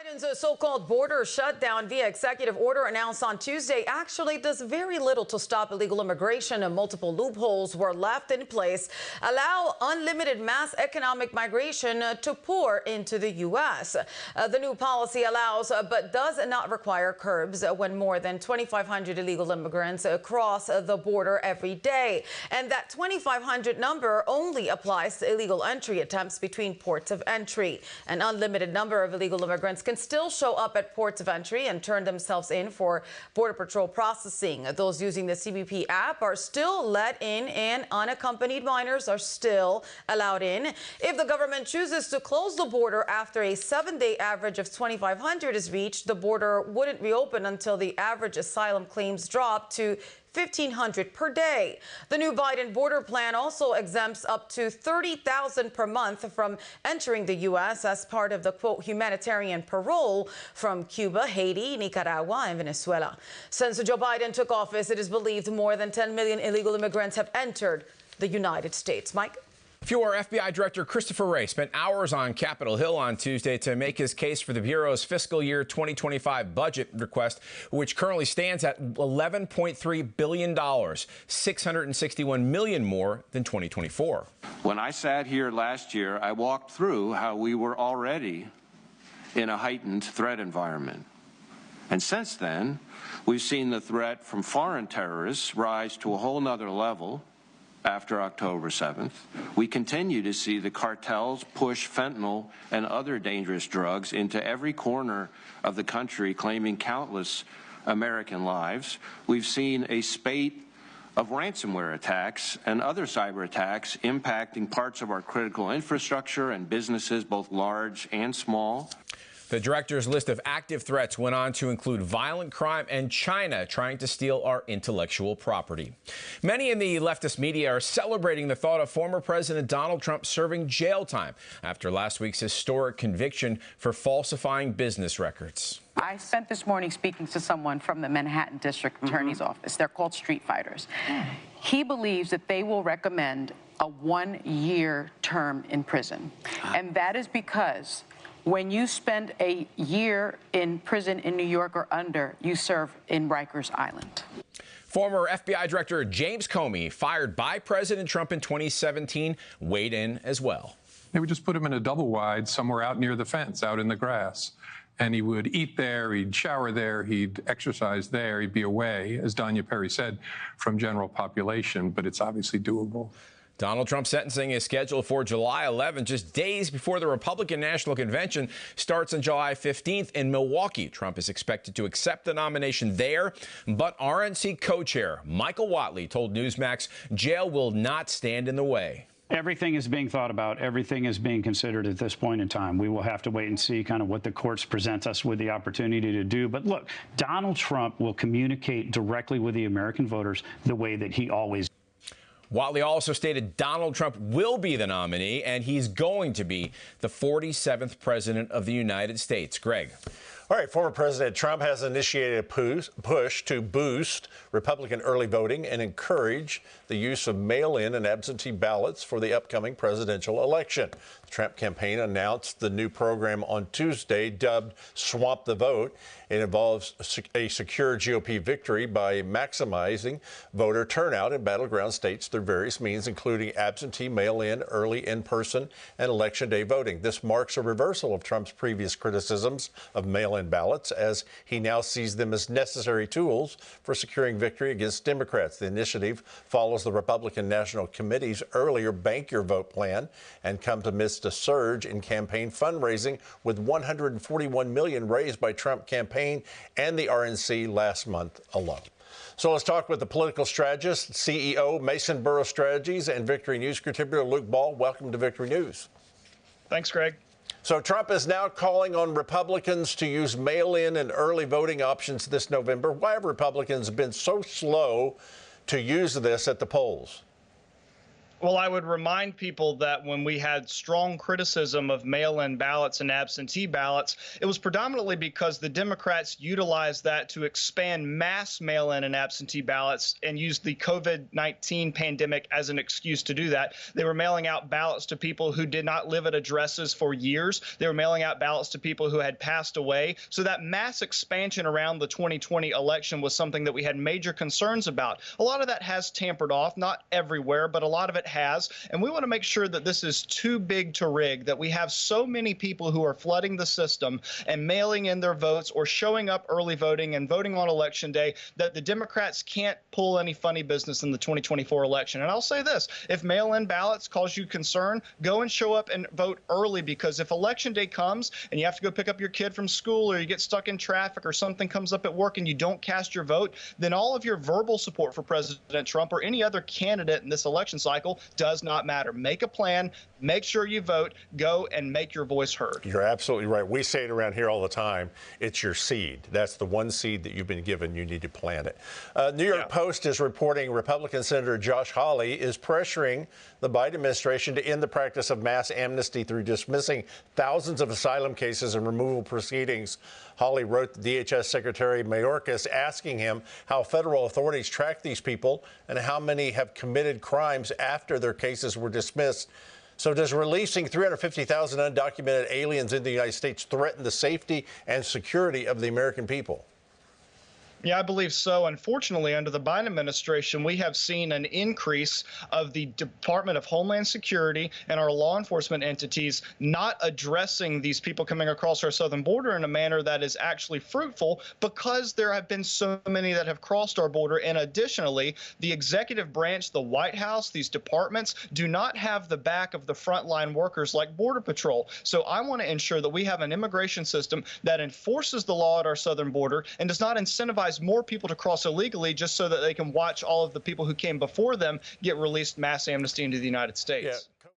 Biden's so-called border shutdown via executive order announced on Tuesday actually does very little to stop illegal immigration, and multiple loopholes were left in place, allow unlimited mass economic migration to pour into the U.S. The new policy allows but does not require curbs when more than 2,500 illegal immigrants cross the border every day. And that 2,500 number only applies to illegal entry attempts between ports of entry. An unlimited number of illegal immigrants can still show up at ports of entry and turn themselves in for Border Patrol processing. Those using the CBP app are still let in, and unaccompanied minors are still allowed in. If the government chooses to close the border after a 7-day average of 2,500 is reached, the border wouldn't reopen until the average asylum claims drop to 1,500 per day. The new Biden border plan also exempts up to 30,000 per month from entering the U.S. as part of the, quote, humanitarian parole from Cuba, Haiti, Nicaragua, and Venezuela. Since Joe Biden took office, it is believed more than 10 million illegal immigrants have entered the United States. Mike? Former FBI Director Christopher Wray spent hours on Capitol Hill on Tuesday to make his case for the Bureau's fiscal year 2025 budget request, which currently stands at $11.3 billion, $661 million more than 2024. When I sat here last year, I walked through how we were already in a heightened threat environment. And since then, we've seen the threat from foreign terrorists rise to a whole nother level. After October 7th, we continue to see the cartels push fentanyl and other dangerous drugs into every corner of the country, claiming countless American lives. We've seen a spate of ransomware attacks and other cyber attacks impacting parts of our critical infrastructure and businesses, both large and small. The director's list of active threats went on to include violent crime and China trying to steal our intellectual property. Many in the leftist media are celebrating the thought of former President Donald Trump serving jail time after last week's historic conviction for falsifying business records. I spent this morning speaking to someone from the Manhattan District Attorney's Office. They're called street fighters. He believes that they will recommend a 1-year term in prison. And that is because when you spend a year in prison in New York or under, you serve in Rikers Island. Former FBI Director James Comey, fired by President Trump in 2017, weighed in as well. They would just put him in a double wide somewhere out near the fence, out in the grass. And he would eat there, he'd shower there, he'd exercise there, he'd be away, as Danya Perry said, from general population. But it's obviously doable. Donald Trump's sentencing is scheduled for July 11, just days before the Republican National Convention starts on July 15th in Milwaukee. Trump is expected to accept the nomination there, but RNC co-chair Michael Whatley told Newsmax jail will not stand in the way. Everything is being thought about. Everything is being considered at this point in time. We will have to wait and see kind of what the courts present us with the opportunity to do. But look, Donald Trump will communicate directly with the American voters the way that he always. Whatley also stated Donald Trump will be the nominee, and he's going to be the 47th president of the United States. Greg. All right, former President Trump has initiated a push to boost Republican early voting and encourage the use of mail-in and absentee ballots for the upcoming presidential election. The Trump campaign announced the new program on Tuesday, dubbed Swamp the Vote. It involves a secure GOP victory by maximizing voter turnout in battleground states through various means, including absentee, mail-in, early in-person, and election day voting. This marks a reversal of Trump's previous criticisms of mail-in ballots, as he now sees them as necessary tools for securing victory against Democrats. The initiative follows the Republican National Committee's earlier Bank Your Vote plan and comes amidst a surge in campaign fundraising, with $141 million raised by Trump campaign and the RNC last month alone. So let's talk with the political strategist, CEO, Mason Burrow Strategies, and Victory News contributor Luke Ball. Welcome to Victory News. Thanks, Greg. So Trump is now calling on Republicans to use mail-in and early voting options this November. Why have Republicans been so slow to use this at the polls? Well, I would remind people that when we had strong criticism of mail-in ballots and absentee ballots, it was predominantly because the Democrats utilized that to expand mass mail-in and absentee ballots and used the COVID-19 pandemic as an excuse to do that. They were mailing out ballots to people who did not live at addresses for years. They were mailing out ballots to people who had passed away. So that mass expansion around the 2020 election was something that we had major concerns about. A lot of that has tampered off, not everywhere, but a lot of it has, and we want to make sure that this is too big to rig, that we have so many people who are flooding the system and mailing in their votes or showing up early voting and voting on election day that the Democrats can't pull any funny business in the 2024 election. And I'll say this, if mail-in ballots cause you concern, go and show up and vote early, because if election day comes and you have to go pick up your kid from school or you get stuck in traffic or something comes up at work and you don't cast your vote, then all of your verbal support for President Trump or any other candidate in this election cycle does not matter. Make a plan, make sure you vote, go and make your voice heard. You're absolutely right. We say it around here all the time. It's your seed. That's the one seed that you've been given. You need to plant it. New York Post is reporting Republican Senator Josh Hawley is pressuring the Biden administration to end the practice of mass amnesty through dismissing thousands of asylum cases and removal proceedings. Hawley wrote DHS Secretary Mayorkas asking him how federal authorities track these people and how many have committed crimes after their cases were dismissed. So does releasing 350,000 undocumented aliens in the United States threaten the safety and security of the American people? Yeah, I believe so. Unfortunately, under the Biden administration, we have seen an increase of the Department of Homeland Security and our law enforcement entities not addressing these people coming across our southern border in a manner that is actually fruitful, because there have been so many that have crossed our border. And additionally, the executive branch, the White House, these departments do not have the back of the frontline workers like Border Patrol. So I want to ensure that we have an immigration system that enforces the law at our southern border and does not incentivize more people to cross illegally just so that they can watch all of the people who came before them get released mass amnesty into the United States. Yeah.